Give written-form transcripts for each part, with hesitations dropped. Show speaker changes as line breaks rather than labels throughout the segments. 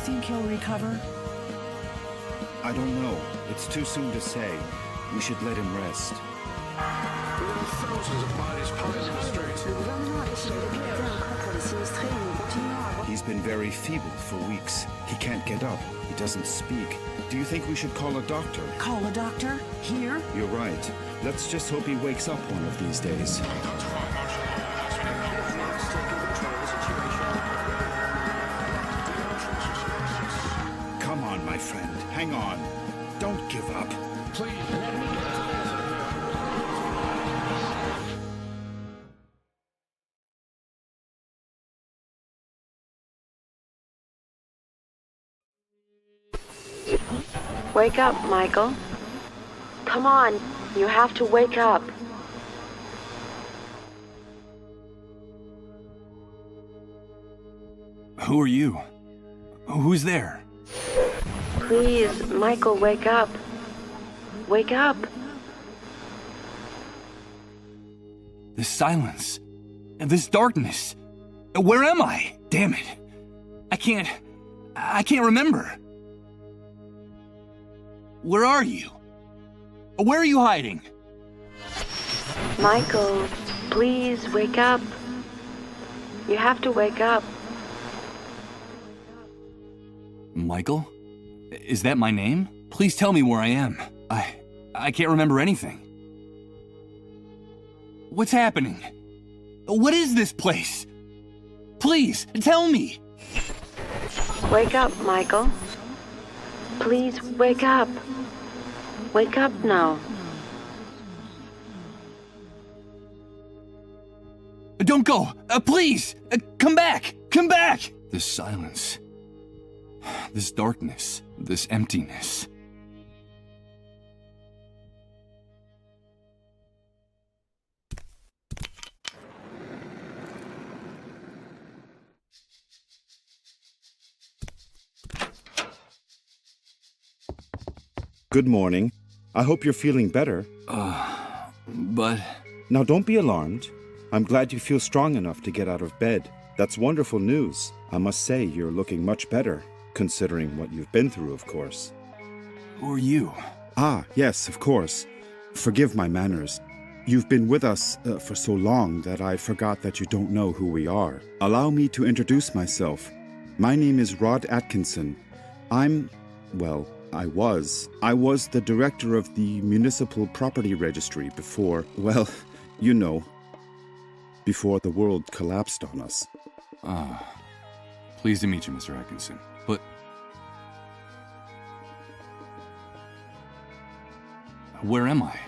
think he'll recover?
I don't know. It's too soon to say. We should let him rest.
There are thousands of bodies piled in the streets.
He's been very feeble for weeks. He can't get up. He doesn't speak. Do you think we should call a doctor?
Call a doctor? Here?
You're right. Let's just hope he wakes up one of these days. Come on, my friend. Hang on. Don't give up.
Please, let me get out of here.
Wake up, Michael. Come on, you have to wake up.
Who are you? Who's there?
Please, Michael, wake up. Wake up.
This silence. And this darkness. Where am I? Damn it. I can't remember. Where are you? Where are you hiding?
Michael, please wake up. You have to wake up.
Michael? Is that my name? Please tell me where I am. I can't remember anything. What's happening? What is this place? Please, tell me.
Wake up, Michael. Please wake up. Wake up now.
Don't go! Please! Come back! Come back! This silence. This darkness. This emptiness.
Good morning. I hope you're feeling better.
But...
Now don't be alarmed. I'm glad you feel strong enough to get out of bed. That's wonderful news. I must say you're looking much better, considering what you've been through, of course.
who are you?
Ah, yes, of course. Forgive my manners. You've been with us for so long that I forgot that you don't know who we are. Allow me to introduce myself. My name is Rod Atkinson. I was the director of the Municipal Property Registry before the world collapsed on us.
Pleased to meet you, Mr. Atkinson. But... where am I?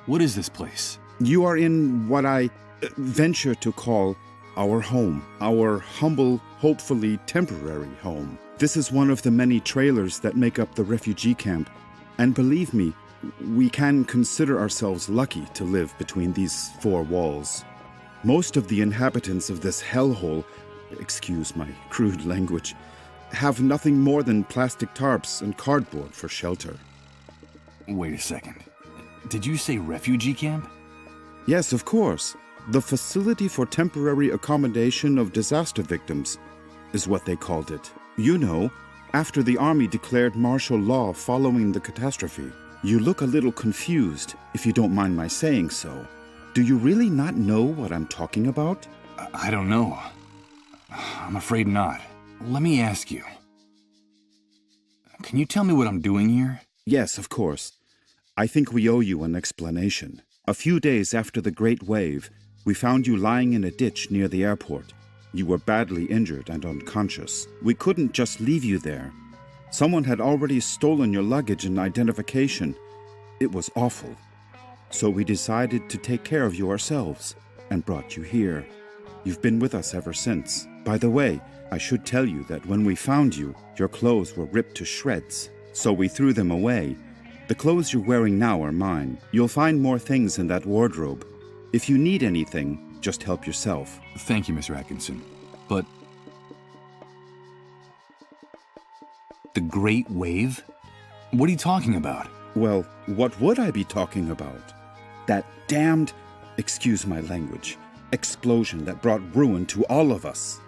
What is this place?
You are in what I venture to call our home. Our humble, hopefully temporary home. This is one of the many trailers that make up the refugee camp. And believe me, we can consider ourselves lucky to live between these four walls. Most of the inhabitants of this hellhole, excuse my crude language, have nothing more than plastic tarps and cardboard for shelter.
Wait a second. Did you say refugee camp?
Yes, of course. The Facility for Temporary Accommodation of Disaster Victims is what they called it. You know, after the army declared martial law following the catastrophe. You look a little confused, if you don't mind my saying so. Do you really not know what I'm talking about?
I don't know. I'm afraid not. Let me ask you. Can you tell me what I'm doing here?
Yes, of course. I think we owe you an explanation. A few days after the Great Wave, we found you lying in a ditch near the airport. You were badly injured and unconscious. We couldn't just leave you there. Someone had already stolen your luggage and identification. It was awful. So we decided to take care of you ourselves and brought you here. You've been with us ever since. By the way, I should tell you that when we found you, your clothes were ripped to shreds. So we threw them away. The clothes you're wearing now are mine. You'll find more things in that wardrobe. If you need anything, just help yourself.
Thank you, Mr. Atkinson. But... the Great Wave? What are you talking about?
Well, what would I be talking about? That damned, excuse my language, explosion that brought ruin to all of us.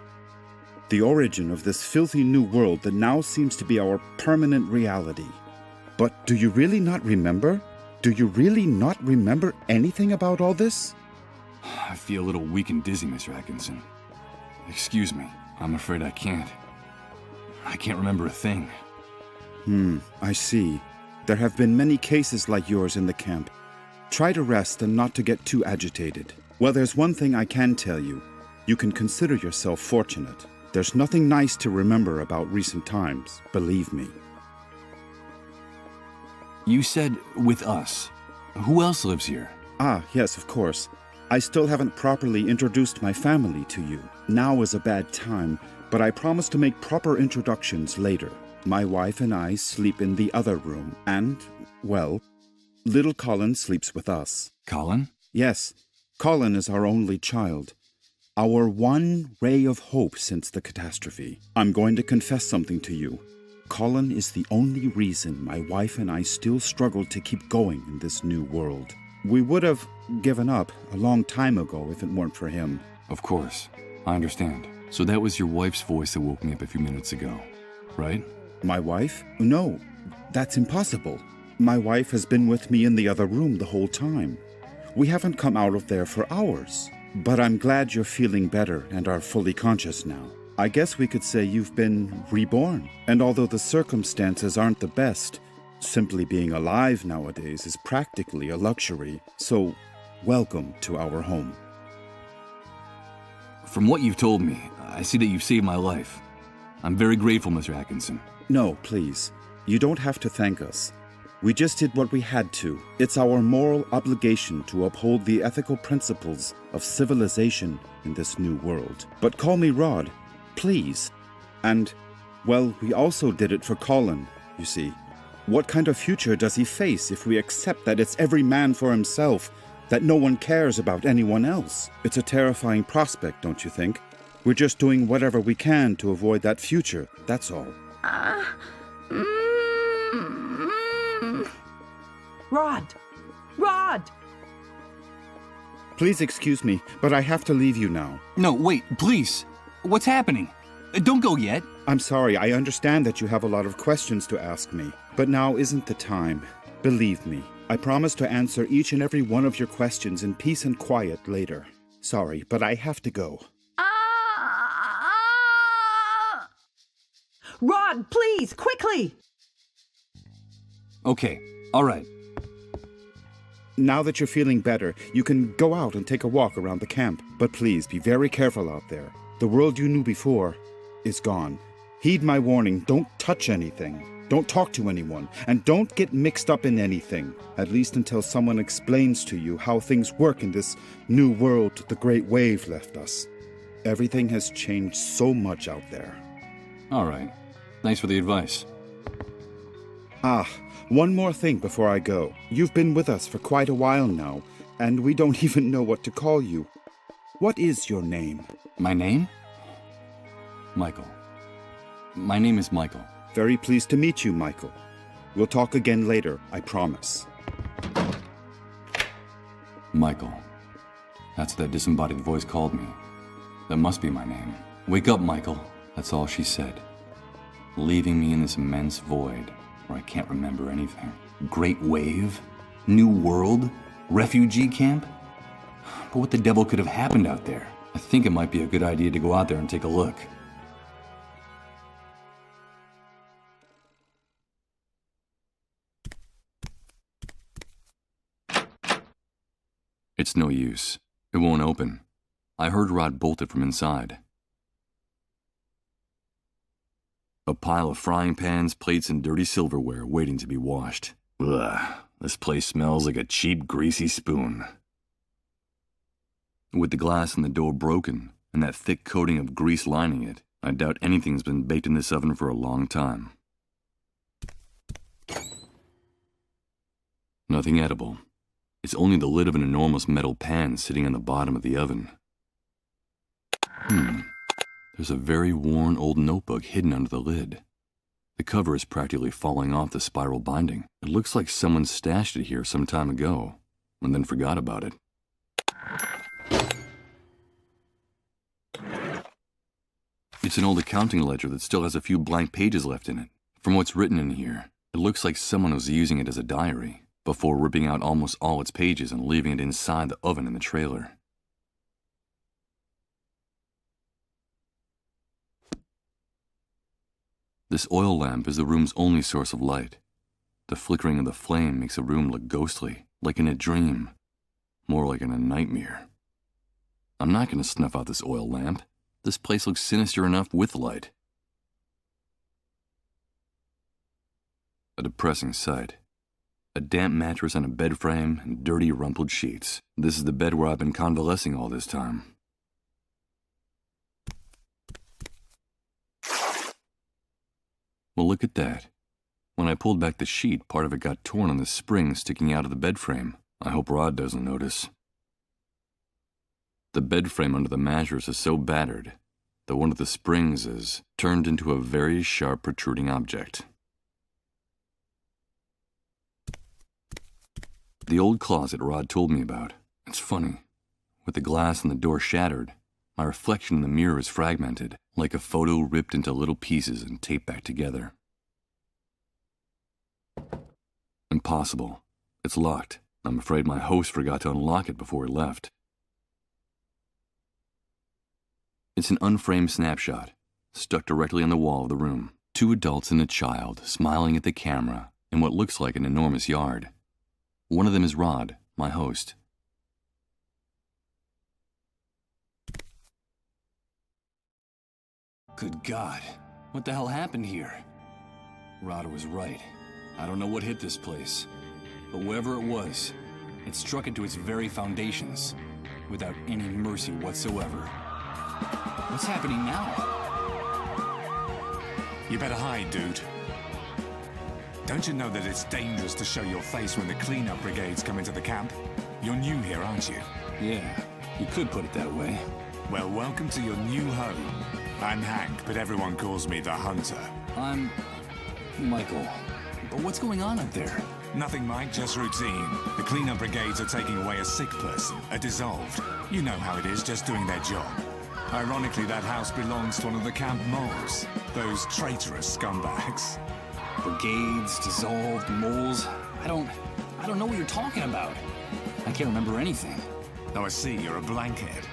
The origin of this filthy new world that now seems to be our permanent reality. But do you really not remember? Do you really not remember anything about all this?
I feel a little weak and dizzy, Mr. Atkinson. Excuse me. I'm afraid I can't. I can't remember a thing.
I see. There have been many cases like yours in the camp. Try to rest and not to get too agitated. Well, there's one thing I can tell you. You can consider yourself fortunate. There's nothing nice to remember about recent times, believe me.
You said with us. Who else lives here?
Ah, yes, of course. I still haven't properly introduced my family to you. Now is a bad time, but I promise to make proper introductions later. My wife and I sleep in the other room, and, well, little Colin sleeps with us.
Colin?
Yes, Colin is our only child. Our one ray of hope since the catastrophe. I'm going to confess something to you. Colin is the only reason my wife and I still struggle to keep going in this new world. We would have given up a long time ago if it weren't for him.
Of course. I understand. So that was your wife's voice that woke me up a few minutes ago, right?
My wife? No, that's impossible. My wife has been with me in the other room the whole time. We haven't come out of there for hours. But I'm glad you're feeling better and are fully conscious now. I guess we could say you've been reborn. And although the circumstances aren't the best, simply being alive nowadays is practically a luxury. So, welcome to our home.
From what you've told me, I see that you've saved my life. I'm very grateful, Mr. Atkinson.
No, please. You don't have to thank us. We just did what we had to. It's our moral obligation to uphold the ethical principles of civilization in this new world. But call me Rod, please. And, well, we also did it for Colin, you see. What kind of future does he face if we accept that it's every man for himself, that no one cares about anyone else? It's a terrifying prospect, don't you think? We're just doing whatever we can to avoid that future, that's all.
Rod! Rod!
Please excuse me, but I have to leave you now.
No, wait, please. What's happening? Don't go yet.
I'm sorry, I understand that you have a lot of questions to ask me, but now isn't the time. Believe me, I promise to answer each and every one of your questions in peace and quiet later. Sorry, but I have to go.
Rod, please, quickly!
Okay, all right.
Now that you're feeling better, you can go out and take a walk around the camp. But please, be very careful out there. The world you knew before is gone. Heed my warning, don't touch anything. Don't talk to anyone, and don't get mixed up in anything, at least until someone explains to you how things work in this new world the Great Wave left us. Everything has changed so much out there.
All right. Thanks for the advice.
Ah, one more thing before I go. You've been with us for quite a while now, and we don't even know what to call you. What is your name?
My name? Michael. My name is Michael.
Very pleased to meet you, Michael. We'll talk again later, I promise.
Michael. That's what that disembodied voice called me. That must be my name. Wake up, Michael. That's all she said. Leaving me in this immense void where I can't remember anything. Great wave? New world? Refugee camp? But what the devil could have happened out there? I think it might be a good idea to go out there and take a look. It's no use. It won't open. I heard Rod bolt it from inside. A pile of frying pans, plates, and dirty silverware waiting to be washed. Ugh, this place smells like a cheap, greasy spoon. With the glass in the door broken and that thick coating of grease lining it, I doubt anything's been baked in this oven for a long time. Nothing edible. It's only the lid of an enormous metal pan sitting on the bottom of the oven. There's a very worn old notebook hidden under the lid. The cover is practically falling off the spiral binding. It looks like someone stashed it here some time ago and then forgot about it. It's an old accounting ledger that still has a few blank pages left in it. From what's written in here, it looks like someone was using it as a diary before ripping out almost all its pages and leaving it inside the oven in the trailer. This oil lamp is the room's only source of light. The flickering of the flame makes the room look ghostly, like in a dream, more like in a nightmare. I'm not going to snuff out this oil lamp. This place looks sinister enough with light. A depressing sight. A damp mattress on a bed frame and dirty, rumpled sheets. This is the bed where I've been convalescing all this time. Well, look at that. When I pulled back the sheet, part of it got torn on the spring sticking out of the bed frame. I hope Rod doesn't notice. The bed frame under the mattress is so battered that one of the springs is turned into a very sharp protruding object. The old closet Rod told me about. It's funny. With the glass in the door shattered, my reflection in the mirror is fragmented, like a photo ripped into little pieces and taped back together. Impossible. It's locked. I'm afraid my host forgot to unlock it before he left. It's an unframed snapshot, stuck directly on the wall of the room. 2 adults and a child smiling at the camera in what looks like an enormous yard. One of them is Rod, my host. Good God, what the hell happened here? Rod was right. I don't know what hit this place, but whatever it was, it struck into its very foundations, without any mercy whatsoever. What's happening now?
You better hide, dude. Don't you know that it's dangerous to show your face when the cleanup brigades come into the camp? You're new here, aren't you?
Yeah, you could put it that way.
Well, welcome to your new home. I'm Hank, but everyone calls me the Hunter.
I'm Michael. But what's going on up there?
Nothing, Mike, just routine. The cleanup brigades are taking away a sick person, a dissolved. You know how it is, just doing their job. Ironically, that house belongs to one of the camp moles. Those traitorous scumbags.
Brigades, dissolved, moles. I don't know what you're talking about. I can't remember anything.
Oh, I see, you're a blankhead.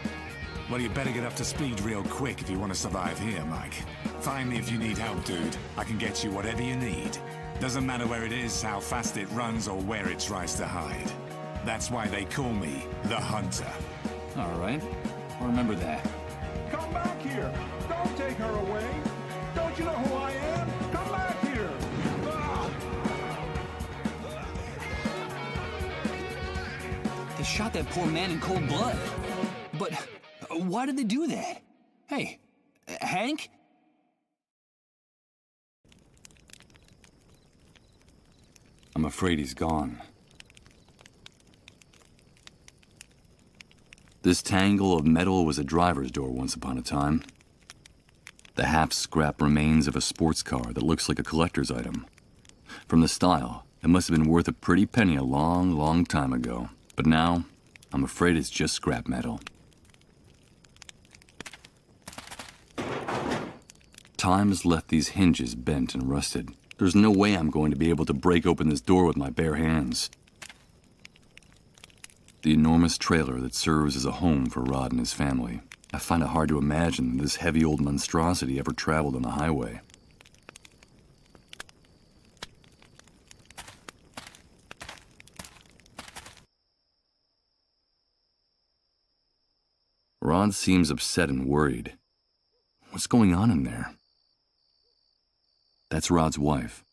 Well, you better get up to speed real quick if you want to survive here, Mike. Find me if you need help, dude. I can get you whatever you need. Doesn't matter where it is, how fast it runs, or where it tries to hide. That's why they call me the Hunter.
All right, I'll remember that.
Come back here! Don't take her away! Don't you know who I am? Come back here! Ah!
They shot that poor man in cold blood. But why did they do that? Hey, Hank? I'm afraid he's gone. This tangle of metal was a driver's door once upon a time. The half-scrap remains of a sports car that looks like a collector's item. From the style, it must have been worth a pretty penny a long, long time ago. But now, I'm afraid it's just scrap metal. Time has left these hinges bent and rusted. There's no way I'm going to be able to break open this door with my bare hands. The enormous trailer that serves as a home for Rod and his family. I find it hard to imagine this heavy old monstrosity ever traveled on the highway. Rod seems upset and worried. What's going on in there? That's Rod's wife.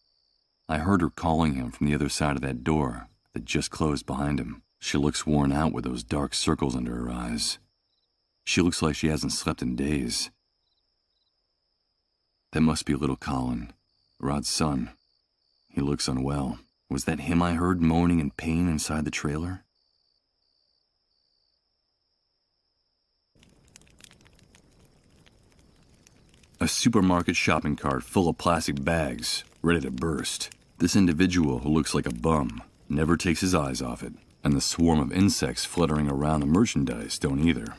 I heard her calling him from the other side of that door that just closed behind him. She looks worn out with those dark circles under her eyes. She looks like she hasn't slept in days. That must be little Colin, Rod's son. He looks unwell. Was that him I heard moaning in pain inside the trailer? A supermarket shopping cart full of plastic bags, ready to burst. This individual who looks like a bum never takes his eyes off it, and the swarm of insects fluttering around the merchandise don't either.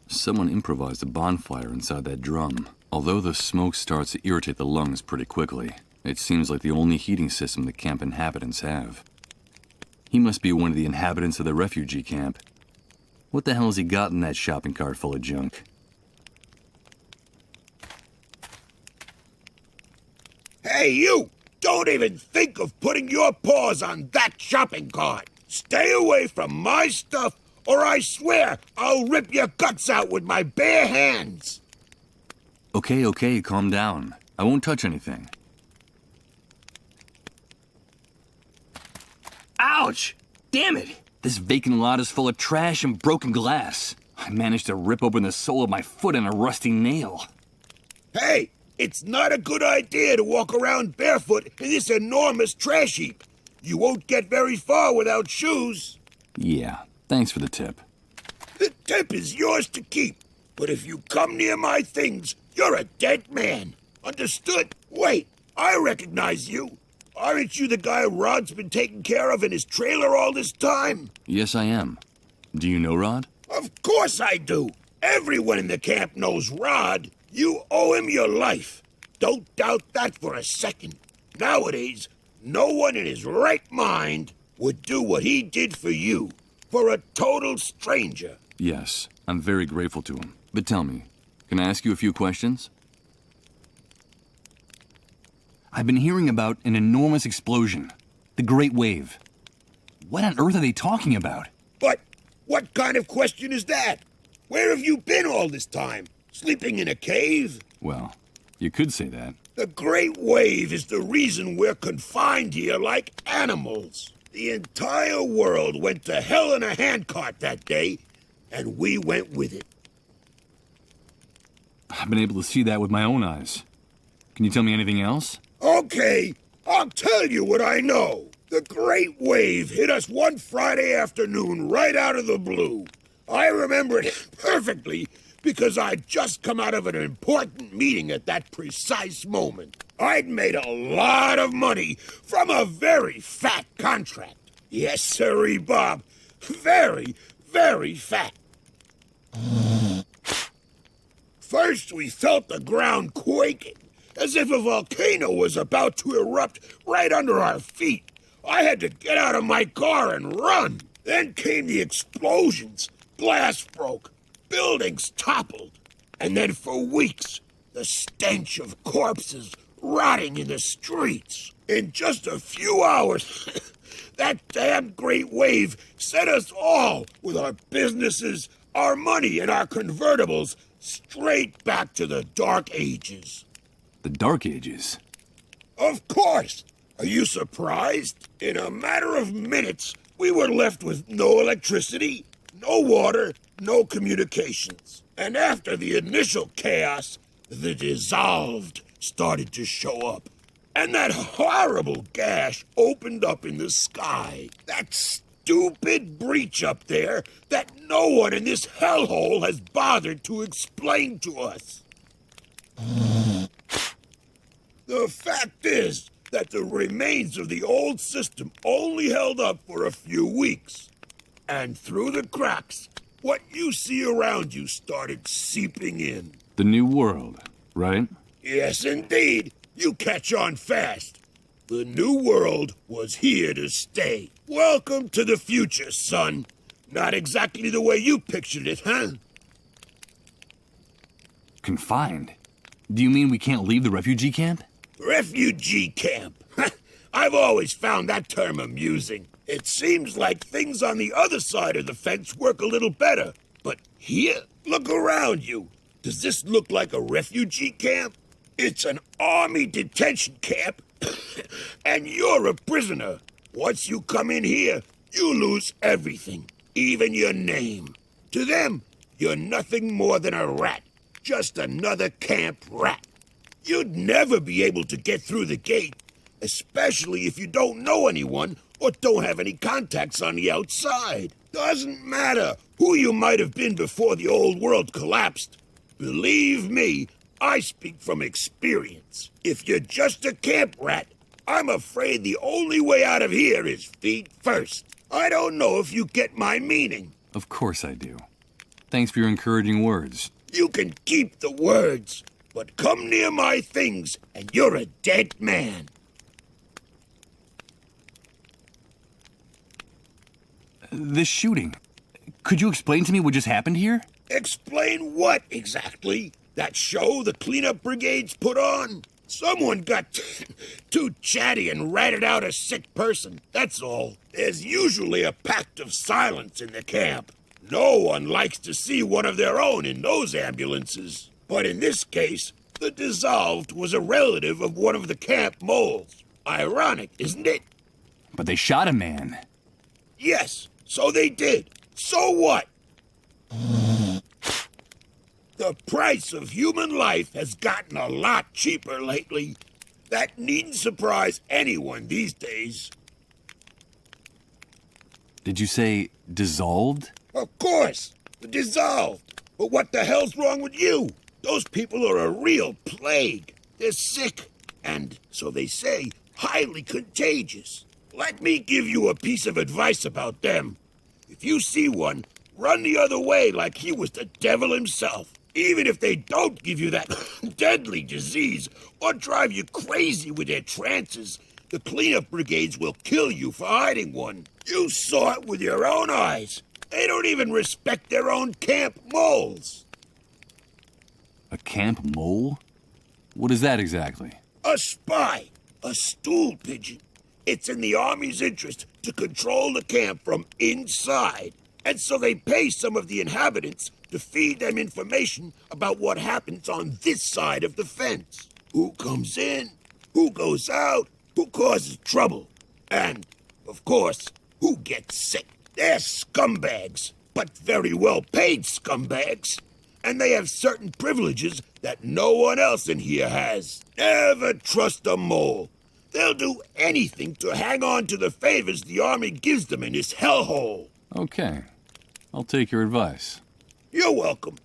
Someone improvised a bonfire inside that drum. Although the smoke starts to irritate the lungs pretty quickly, it seems like the only heating system the camp inhabitants have. He must be one of the inhabitants of the refugee camp. What the hell has he got in that shopping cart full of junk?
Hey, you! Don't even think of putting your paws on that shopping cart! Stay away from my stuff, or I swear I'll rip your guts out with my bare hands!
Okay, calm down. I won't touch anything. Ouch! Damn it! This vacant lot is full of trash and broken glass. I managed to rip open the sole of my foot and a rusty nail.
Hey! It's not a good idea to walk around barefoot in this enormous trash heap. You won't get very far without shoes.
Yeah, thanks for the tip.
The tip is yours to keep. But if you come near my things, you're a dead man. Understood? Wait, I recognize you. Aren't you the guy Rod's been taking care of in his trailer all this time?
Yes, I am. Do you know Rod?
Of course I do. Everyone in the camp knows Rod. You owe him your life. Don't doubt that for a second. Nowadays, no one in his right mind would do what he did for you, for a total stranger.
Yes, I'm very grateful to him. But tell me, can I ask you a few questions? I've been hearing about an enormous explosion, the Great Wave. What on earth are they talking about?
But what kind of question is that? Where have you been all this time? Sleeping in a cave?
Well, you could say that.
The Great Wave is the reason we're confined here like animals. The entire world went to hell in a handcart that day, and we went with it.
I've been able to see that with my own eyes. Can you tell me anything else?
Okay, I'll tell you what I know. The Great Wave hit us one Friday afternoon right out of the blue. I remember it perfectly because I'd just come out of an important meeting at that precise moment. I'd made a lot of money from a very fat contract. Yes, sirree, Bob. Very, very fat. First, we felt the ground quaking, as if a volcano was about to erupt right under our feet. I had to get out of my car and run. Then came the explosions. Glass broke. Buildings toppled. And then for weeks, the stench of corpses rotting in the streets. In just a few hours, that damn Great Wave set us all, with our businesses, our money, and our convertibles, straight back to the Dark Ages.
The Dark Ages?
Of course! Are you surprised? In a matter of minutes, we were left with no electricity, no water, no communications. And after the initial chaos, the dissolved started to show up. And that horrible gash opened up in the sky. That stupid breach up there that no one in this hellhole has bothered to explain to us. The fact is that the remains of the old system only held up for a few weeks. And through the cracks, what you see around you started seeping in.
The New World, right?
Yes, indeed. You catch on fast. The New World was here to stay. Welcome to the future, son. Not exactly the way you pictured it, huh?
Confined? Do you mean we can't leave the refugee camp?
Refugee camp. I've always found that term amusing. It seems like things on the other side of the fence work a little better. But here, look around you. Does this look like a refugee camp? It's an army detention camp, and you're a prisoner. Once you come in here, you lose everything, even your name. To them, you're nothing more than a rat, just another camp rat. You'd never be able to get through the gate, especially if you don't know anyone or don't have any contacts on the outside. Doesn't matter who you might have been before the old world collapsed. Believe me, I speak from experience. If you're just a camp rat, I'm afraid the only way out of here is feet first. I don't know if you get my meaning.
Of course I do. Thanks for your encouraging words.
You can keep the words, but come near my things and you're a dead man.
This shooting. Could you explain to me what just happened here?
Explain what exactly? That show the cleanup brigades put on? Someone got too chatty and ratted out a sick person, that's all. There's usually a pact of silence in the camp. No one likes to see one of their own in those ambulances. But in this case, the dissolved was a relative of one of the camp moles. Ironic, isn't it?
But they shot a man.
Yes, so they did. So what? The price of human life has gotten a lot cheaper lately. That needn't surprise anyone these days.
Did you say dissolved?
Of course, dissolved. But what the hell's wrong with you? Those people are a real plague. They're sick, and, so they say, highly contagious. Let me give you a piece of advice about them. If you see one, run the other way like he was the devil himself. Even if they don't give you that deadly disease or drive you crazy with their trances, the cleanup brigades will kill you for hiding one. You saw it with your own eyes. They don't even respect their own camp moles.
A camp mole? What is that exactly?
A spy. A stool pigeon. It's in the Army's interest to control the camp from inside. And so they pay some of the inhabitants to feed them information about what happens on this side of the fence. Who comes in, who goes out, who causes trouble, and, of course, who gets sick. They're scumbags, but very well-paid scumbags. And they have certain privileges that no one else in here has. Never trust a mole. They'll do anything to hang on to the favors the Army gives them in this hellhole.
Okay. I'll take your advice.
You're welcome.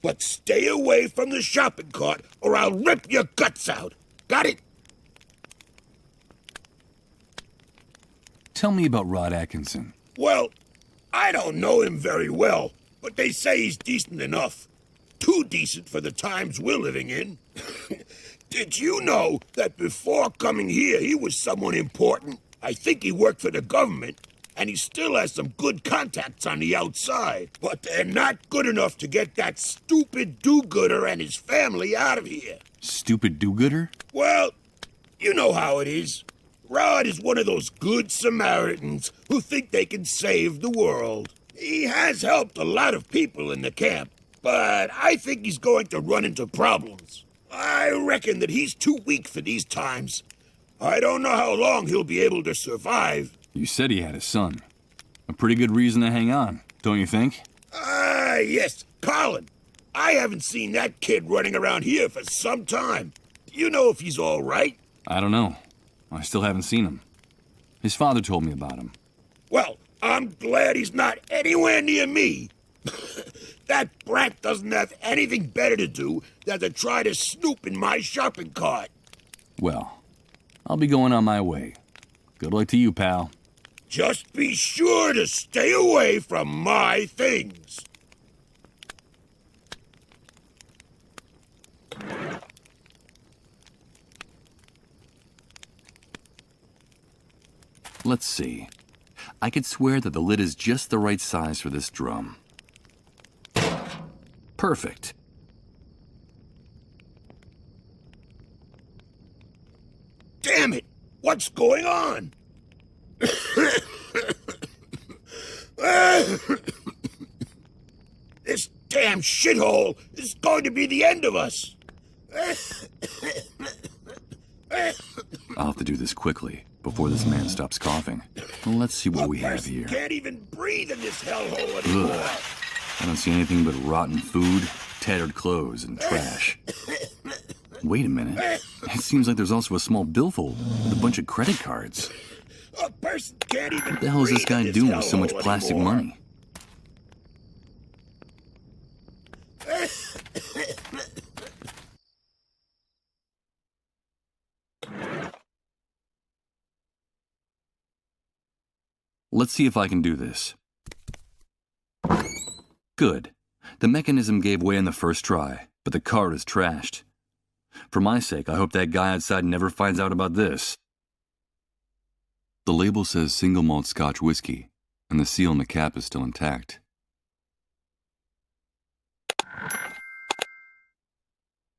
But stay away from the shopping cart or I'll rip your guts out. Got it?
Tell me about Rod Atkinson.
Well, I don't know him very well, but they say he's decent enough. Too decent for the times we're living in. Did you know that before coming here, he was someone important? I think he worked for the government, and he still has some good contacts on the outside. But they're not good enough to get that stupid do-gooder and his family out of here.
Stupid do-gooder?
Well, you know how it is. Rod is one of those good Samaritans who think they can save the world. He has helped a lot of people in the camp, but I think he's going to run into problems. I reckon that he's too weak for these times. I don't know how long he'll be able to survive.
You said he had a son. A pretty good reason to hang on, don't you think?
Yes, Colin. I haven't seen that kid running around here for some time. Do you know if he's all right?
I don't know. I still haven't seen him. His father told me about him.
Well, I'm glad he's not anywhere near me. That brat doesn't have anything better to do than to try to snoop in my shopping cart.
Well, I'll be going on my way. Good luck to you, pal.
Just be sure to stay away from my things.
Let's see. I could swear that the lid is just the right size for this drum. Perfect.
Damn it! What's going on? This damn shithole is going to be the end of us.
I'll have to do this quickly, before this man stops coughing. Well, let's see what we have here.
Can't even breathe in this hellhole anymore.
Ugh. I don't see anything but rotten food, tattered clothes, and trash. Wait a minute. It seems like there's also a small billfold with a bunch of credit cards.
A person can't even
What the hell is this guy doing with so much
hellhole
plastic
anymore.
money? Let's see if I can do this. Good. The mechanism gave way on the first try, but the card is trashed. For my sake, I hope that guy outside never finds out about this. The label says single malt Scotch whiskey, and the seal on the cap is still intact.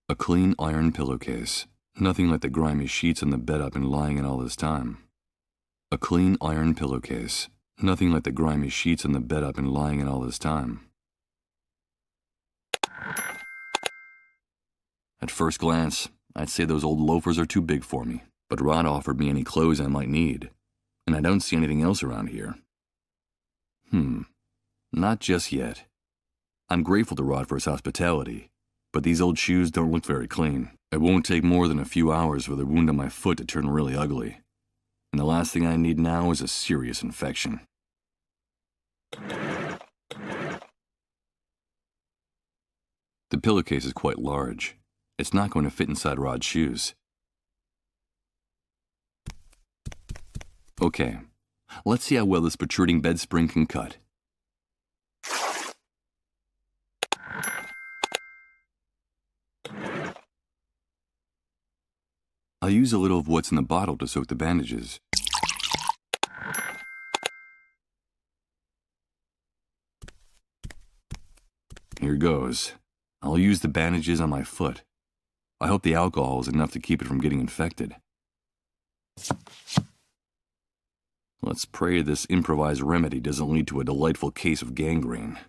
A clean iron pillowcase. Nothing like the grimy sheets on the bed I've been lying in all this time. A clean iron pillowcase. Nothing like the grimy sheets on the bed I've been lying in all this time. At first glance, I'd say those old loafers are too big for me, but Rod offered me any clothes I might need, and I don't see anything else around here. Not just yet. I'm grateful to Rod for his hospitality, but these old shoes don't look very clean. It won't take more than a few hours for the wound on my foot to turn really ugly, and the last thing I need now is a serious infection. The pillowcase is quite large. It's not going to fit inside Rod's shoes. Okay, let's see how well this protruding bed spring can cut. I'll use a little of what's in the bottle to soak the bandages. Here goes. I'll use the bandages on my foot. I hope the alcohol is enough to keep it from getting infected. Let's pray this improvised remedy doesn't lead to a delightful case of gangrene.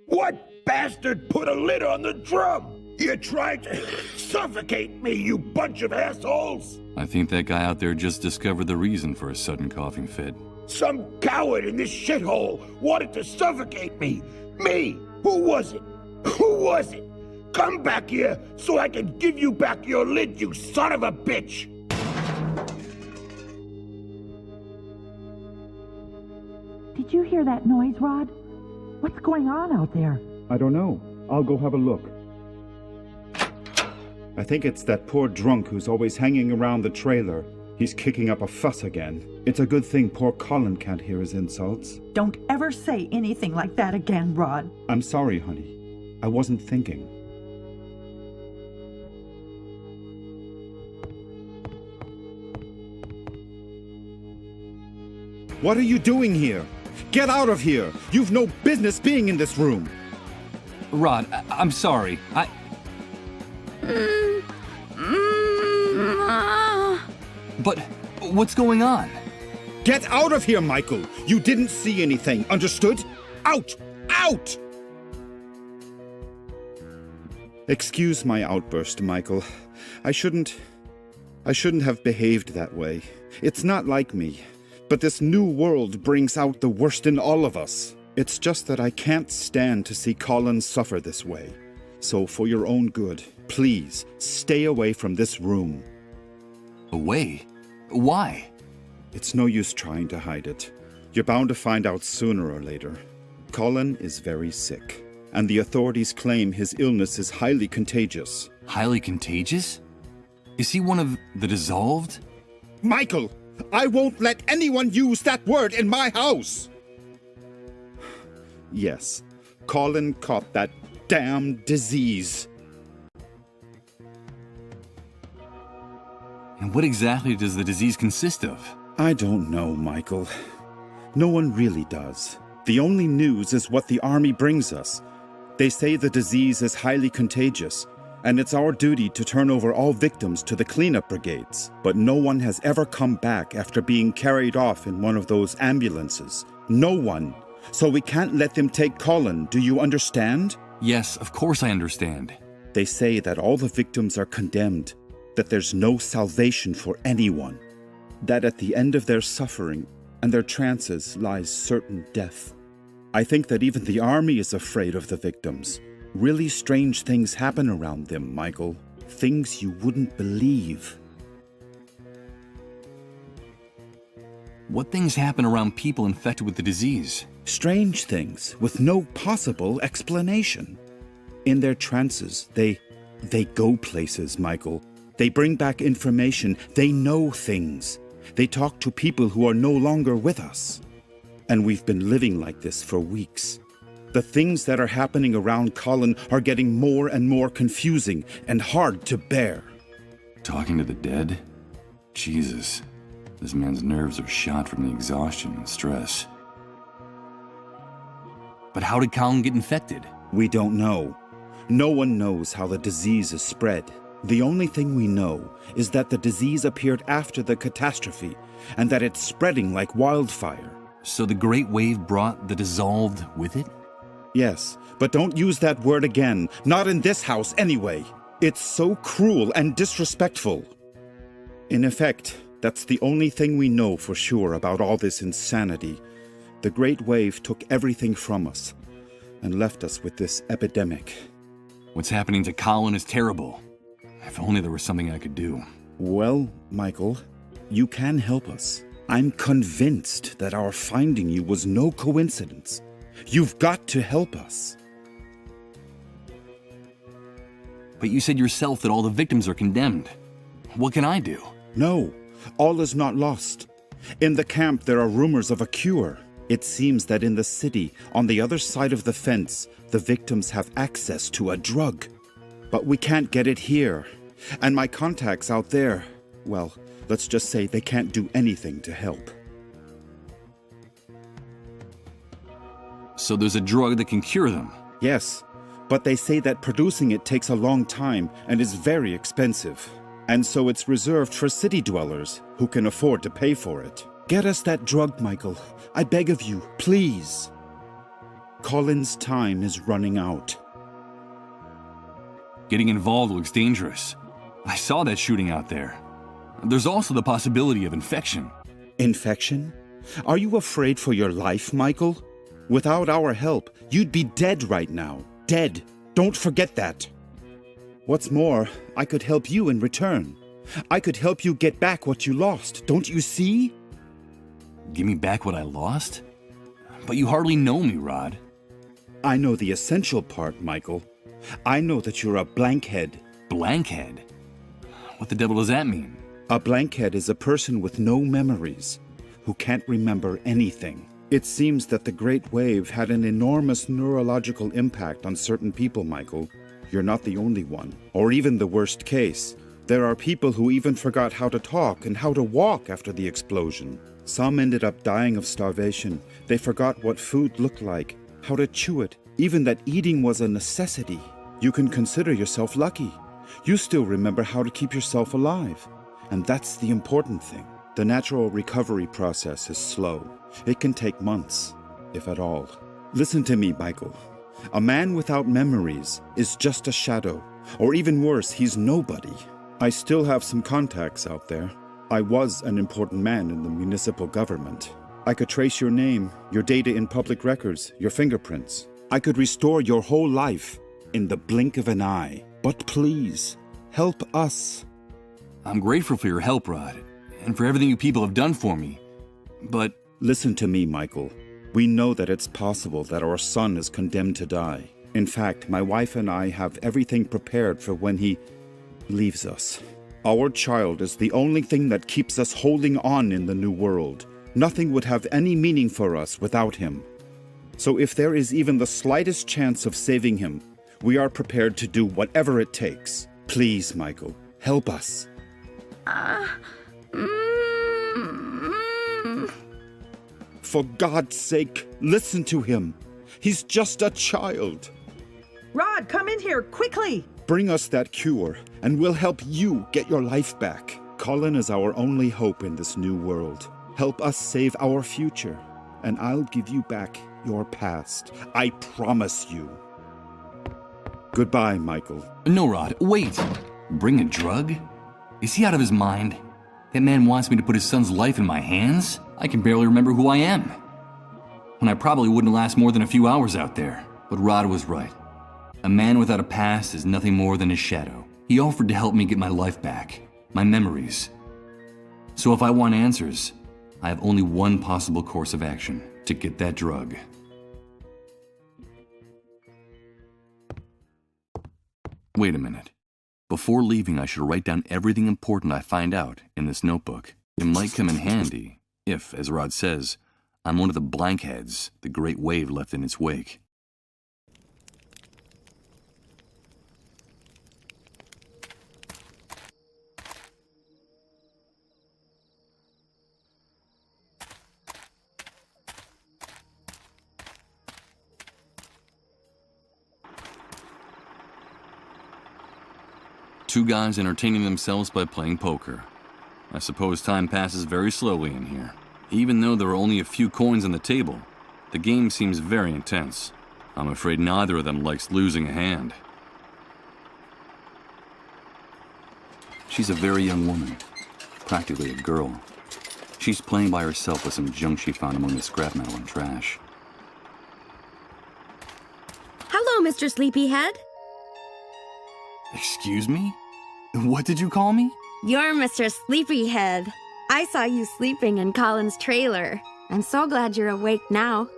What bastard put a lid on the drum? You tried to suffocate me, you bunch of assholes!
I think that guy out there just discovered the reason for a sudden coughing fit.
Some coward in this shithole wanted to suffocate me! Me! Who was it? Who was it? Come back here so I can give you back your lid, you son of a bitch!
Did you hear that noise, Rod? What's going on out there?
I don't know. I'll go have a look. I think it's that poor drunk who's always hanging around the trailer. He's kicking up a fuss again. It's a good thing poor Colin can't hear his insults.
Don't ever say anything like that again, Rod.
I'm sorry, honey. I wasn't thinking. What are you doing here? Get out of here! You've no business being in this room!
Rod, I'm sorry. But what's going on?
Get out of here, Michael! You didn't see anything, understood? Out! Out! Excuse my outburst, Michael. I shouldn't have behaved that way. It's not like me. But this new world brings out the worst in all of us. It's just that I can't stand to see Colin suffer this way. So for your own good, please stay away from this room.
Away? Why?
It's no use trying to hide it. You're bound to find out sooner or later. Colin is very sick, and the authorities claim his illness is highly contagious.
Highly contagious? Is he one of the dissolved?
Michael! I won't let anyone use that word in my house! Yes, Colin caught that damn disease.
And what exactly does the disease consist of?
I don't know, Michael. No one really does. The only news is what the army brings us. They say the disease is highly contagious, and it's our duty to turn over all victims to the cleanup brigades. But no one has ever come back after being carried off in one of those ambulances. No one. So we can't let them take Colin, do you understand?
Yes, of course I understand.
They say that all the victims are condemned, that there's no salvation for anyone, that at the end of their suffering and their trances lies certain death. I think that even the army is afraid of the victims. Really strange things happen around them, Michael. Things you wouldn't believe.
What things happen around people infected with the disease?
Strange things with no possible explanation. In their trances, they go places, Michael. They bring back information. They know things. They talk to people who are no longer with us. And we've been living like this for weeks. The things that are happening around Colin are getting more and more confusing and hard to bear.
Talking to the dead? Jesus. This man's nerves are shot from the exhaustion and stress. But how did Colin get infected?
We don't know. No one knows how the disease is spread. The only thing we know is that the disease appeared after the catastrophe, and that it's spreading like wildfire.
So the Great Wave brought the dissolved with it?
Yes, but don't use that word again. Not in this house, anyway. It's so cruel and disrespectful. In effect, that's the only thing we know for sure about all this insanity. The Great Wave took everything from us and left us with this epidemic.
What's happening to Colin is terrible. If only there was something I could do.
Well, Michael, you can help us. I'm convinced that our finding you was no coincidence. You've got to help us.
But you said yourself that all the victims are condemned. What can I do?
No, all is not lost. In the camp, there are rumors of a cure. It seems that in the city, on the other side of the fence, the victims have access to a drug. But we can't get it here. And my contacts out there, well, let's just say they can't do anything to help.
So there's a drug that can cure them?
Yes, but they say that producing it takes a long time and is very expensive. And so it's reserved for city dwellers who can afford to pay for it. Get us that drug, Michael. I beg of you, please. Colin's time is running out.
Getting involved looks dangerous. I saw that shooting out there. There's also the possibility of infection.
Infection? Are you afraid for your life, Michael? Without our help, you'd be dead right now. Dead. Don't forget that. What's more, I could help you in return. I could help you get back what you lost, don't you see?
Give me back what I lost? But you hardly know me, Rod.
I know the essential part, Michael. I know that you're a blankhead.
Blankhead? What the devil does that mean?
A blankhead is a person with no memories, who can't remember anything. It seems that the Great Wave had an enormous neurological impact on certain people, Michael. You're not the only one, or even the worst case. There are people who even forgot how to talk and how to walk after the explosion. Some ended up dying of starvation. They forgot what food looked like, how to chew it, even that eating was a necessity. You can consider yourself lucky. You still remember how to keep yourself alive. And that's the important thing. The natural recovery process is slow. It can take months, if at all. Listen to me, Michael. A man without memories is just a shadow, or even worse, he's nobody. I still have some contacts out there. I was an important man in the municipal government. I could trace your name, your data in public records, your fingerprints. I could restore your whole life in the blink of an eye. But please, help us.
I'm grateful for your help, Rod, and for everything you people have done for me. But
listen to me, Michael. We know that it's possible that our son is condemned to die. In fact, my wife and I have everything prepared for when he leaves us. Our child is the only thing that keeps us holding on in the new world. Nothing would have any meaning for us without him. So if there is even the slightest chance of saving him, we are prepared to do whatever it takes. Please, Michael, help us. For God's sake, listen to him. He's just a child.
Rod, come in here, quickly!
Bring us that cure, and we'll help you get your life back. Colin is our only hope in this new world. Help us save our future, and I'll give you back your past. I promise you. Goodbye, Michael.
no, Rod, wait! Bring a drug? Is he out of his mind? That man wants me to put his son's life in my hands? I can barely remember who I am. And I probably wouldn't last more than a few hours out there. But Rod was right. A man without a past is nothing more than a shadow. He offered to help me get my life back, my memories. So if I want answers, I have only one possible course of action: to get that drug. Wait a minute. Before leaving, I should write down everything important I find out in this notebook. It might come in handy if, as Rod says, I'm one of the blankheads the Great Wave left in its wake. Two guys entertaining themselves by playing poker. I suppose time passes very slowly in here. Even though there are only a few coins on the table, the game seems very intense. I'm afraid neither of them likes losing a hand. She's a very young woman, practically a girl. She's playing by herself with some junk she found among the scrap metal and trash.
Hello, Mr. Sleepyhead.
Excuse me? What did you call me?
You're Mr. Sleepyhead. I saw you sleeping in Colin's trailer. I'm so glad you're awake now.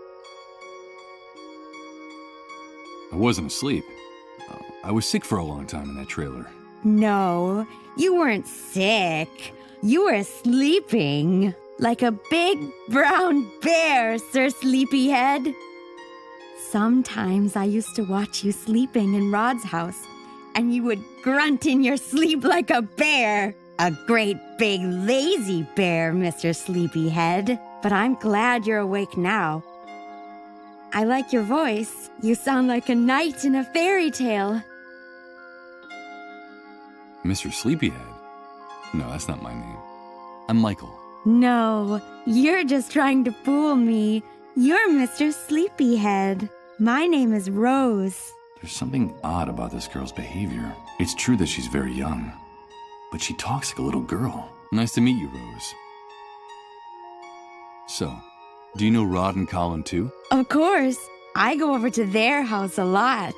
I wasn't asleep. I was sick for a long time in that trailer.
No, you weren't sick. You were sleeping like a big brown bear, Sir Sleepyhead. Sometimes I used to watch you sleeping in Rod's house, and you would grunt in your sleep like a bear. A great big lazy bear, Mr. Sleepyhead. But I'm glad you're awake now. I like your voice. You sound like a knight in a fairy tale.
Mr. Sleepyhead? No, that's not my name. I'm Michael.
No, you're just trying to fool me. You're Mr. Sleepyhead. My name is Rose.
There's something odd about this girl's behavior. It's true that she's very young, but she talks like a little girl. Nice to meet you, Rose. So, do you know Rod and Colin too?
Of course. I go over to their house a lot.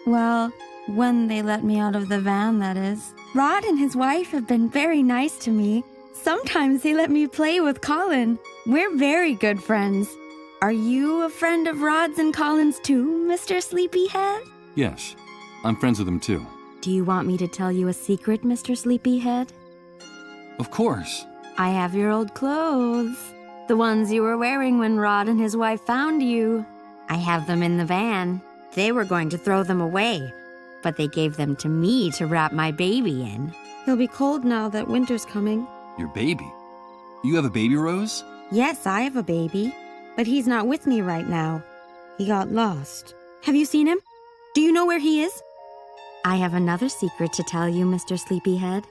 Well, when they let me out of the van, that is. Rod and his wife have been very nice to me. Sometimes they let me play with Colin. We're very good friends. Are you a friend of Rod's and Colin's too, Mr. Sleepyhead?
Yes, I'm friends with them too.
Do you want me to tell you a secret, Mr. Sleepyhead?
Of course.
I have your old clothes. The ones you were wearing when Rod and his wife found you. I have them in the van. They were going to throw them away, but they gave them to me to wrap my baby in. He'll be cold now that winter's coming.
Your baby? You have a baby, Rose?
Yes, I have a baby, but he's not with me right now. He got lost. Have you seen him? Do you know where he is? I have another secret to tell you, Mr. Sleepyhead.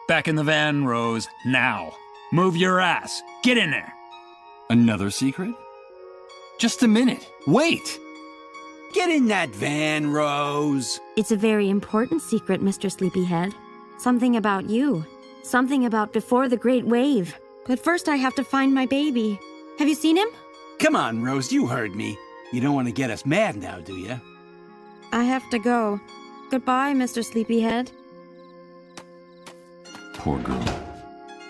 Back in the van, Rose, now. Move your ass. Get in there.
Another secret? Just a minute. Wait!
Get in that van, Rose.
It's a very important secret, Mr. Sleepyhead. Something about you. Something about before the Great Wave. But first I have to find my baby. Have you seen him?
Come on, Rose, you heard me. You don't want to get us mad now, do you?
I have to go. Goodbye, Mr. Sleepyhead.
Poor girl.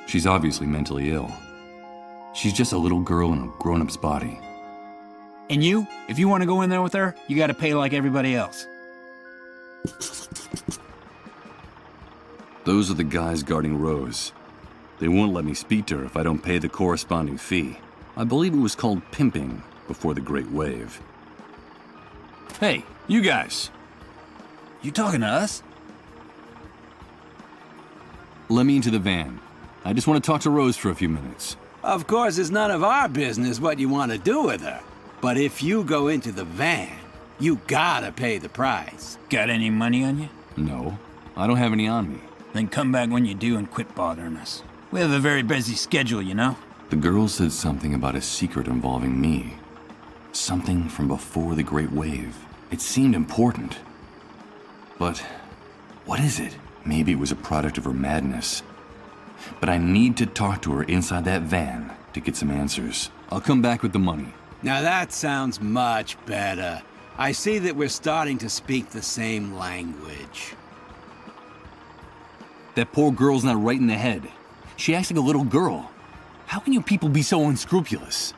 She's obviously mentally ill. She's just a little girl in a grown-up's body.
And you, if you want to go in there with her, you gotta pay like everybody else.
Those are the guys guarding Rose. They won't let me speak to her if I don't pay the corresponding fee. I believe it was called pimping before the Great Wave. Hey, you guys!
You talking to us?
Let me into the van. I just want to talk to Rose for a few minutes.
Of course, it's none of our business what you want to do with her. But if you go into the van, you gotta pay the price.
Got any money on you?
No, I don't have any on me.
Then come back when you do and quit bothering us. We have a very busy schedule, you know?
The girl said something about a secret involving me. Something from before the Great Wave. It seemed important. But what is it? Maybe it was a product of her madness. But I need to talk to her inside that van to get some answers. I'll come back with the money.
Now that sounds much better. I see that we're starting to speak the same language.
That poor girl's not right in the head. She acts like a little girl. How can you people be so unscrupulous?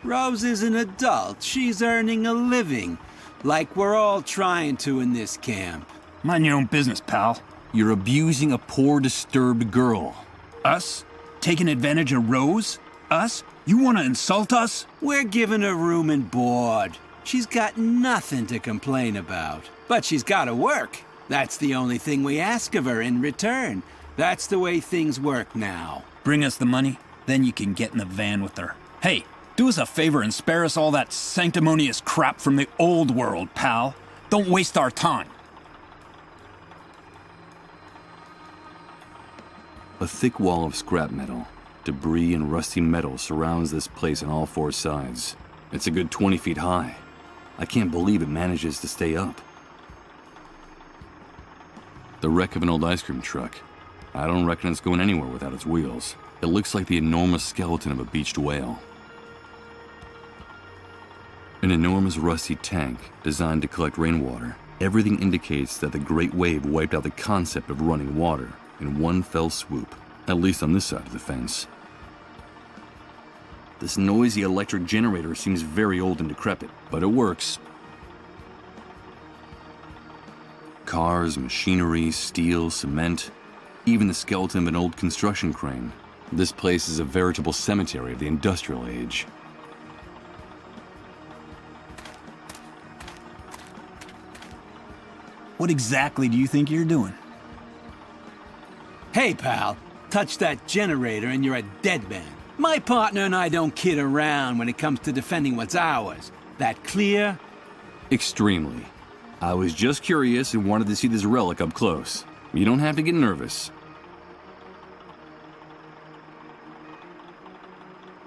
Rose is an adult. She's earning a living. Like we're all trying to in this camp.
Mind your own business, pal.
You're abusing a poor, disturbed girl.
Us? Taking advantage of Rose? Us? You want to insult us?
We're giving her room and board. She's got nothing to complain about. But she's got to work. That's the only thing we ask of her in return. That's the way things work now.
Bring us the money, then you can get in the van with her. Hey, do us a favor and spare us all that sanctimonious crap from the old world, pal. Don't waste our time.
A thick wall of scrap metal, debris and rusty metal surrounds this place on all four sides. It's a good 20 feet high. I can't believe it manages to stay up. The wreck of an old ice cream truck. I don't reckon it's going anywhere without its wheels. It looks like the enormous skeleton of a beached whale. An enormous rusty tank designed to collect rainwater. Everything indicates that the Great Wave wiped out the concept of running water in one fell swoop, at least on this side of the fence. This noisy electric generator seems very old and decrepit, but it works. Cars, machinery, steel, cement, even the skeleton of an old construction crane. This place is a veritable cemetery of the industrial age.
What exactly do you think you're doing?
Hey, pal, touch that generator and you're a dead man. My partner and I don't kid around when it comes to defending what's ours. That clear?
Extremely. I was just curious and wanted to see this relic up close. You don't have to get nervous.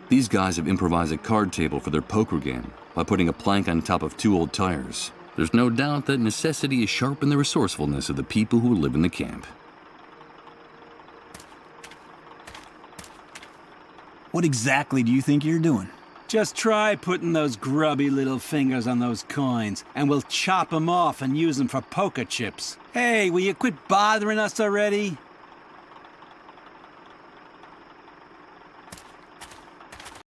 These guys have improvised a card table for their poker game by putting a plank on top of 2 old tires. There's no doubt that necessity has sharpened the resourcefulness of the people who live in the camp.
What exactly do you think you're doing?
Just try putting those grubby little fingers on those coins, and we'll chop them off and use them for poker chips. Hey, will you quit bothering us already?